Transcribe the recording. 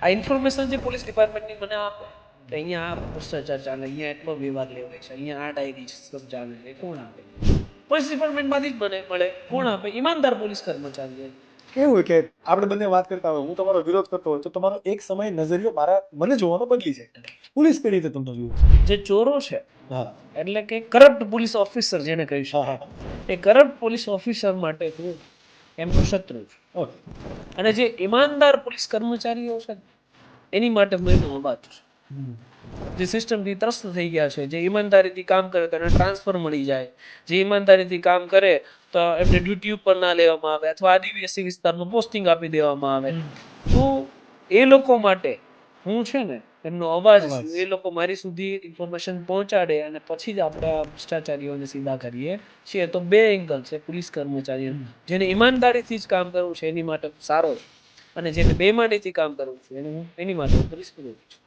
આ ઇન્ફોર્મેશન જે પોલીસ ડિપાર્ટમેન્ટની મને આપે કે અહીંયા આ ભ્રષ્ટાચાર ચાલે, અહીંયા એટલો વ્યવહાર લેવાય છે, અહીંયા આ ડાયરી સિસ્ટમ ચાલે છે, કોણ આપે? પોલીસ ડિપાર્ટમેન્ટમાંથી જ મને મળે. કોણ આપે? ઈમાનદાર પોલીસ કર્મચારી. કેવું હોય કે આપણે બંને વાત કરતા હોય, હું તમારો વિરોધ કરતો હોય તો તમારો એક સમય નજરિયો મને જોવાનો બદલી જાય. પોલીસ કઈ રીતે તમને જુએ? જે ચોરો છે, હા, એટલે કે કરપ્ટ પોલીસ ઓફિસર જેને કહી હા, શકાય, હા, એ કરપ્ટ પોલીસ ઓફિસર માટે હું એમનો શત્રુ છું. ઓકે. અને જે ઈમાનદાર પોલીસ કર્મચારીઓ છે એની માટે હું એનો અવાજ છું. જે સિસ્ટમથી ત્રસ્ત થઈ ગયા છે, જે ઈમાનદારીથી કામ કરે તો એને ટ્રાન્સફર મળી જાય, જે ઈમાનદારીથી કામ કરે તો એમને ડ્યુટી ઉપર ના લેવામાં આવે અથવા આદિવાસી વિસ્તારમાં પોસ્ટિંગ આપી દેવામાં આવે, તો એ લોકો માટે હું છે ને એમનો અવાજ છું. એ લોકો મારી સુધી ઇન્ફોર્મેશન પહોંચાડે અને પછી જ આપણે આ ભ્રષ્ટાચારીઓને સીધા કરીએ છીએ. તો બે એંગલ છે પોલીસ કર્મચારીઓ. જેને ઈમાનદારીથી જ કામ કરવું છે એની માટે સારો છે, અને જેને બેઈમાનીથી કામ કરવું છે એની માટે પોલીસ વિરોધી છું.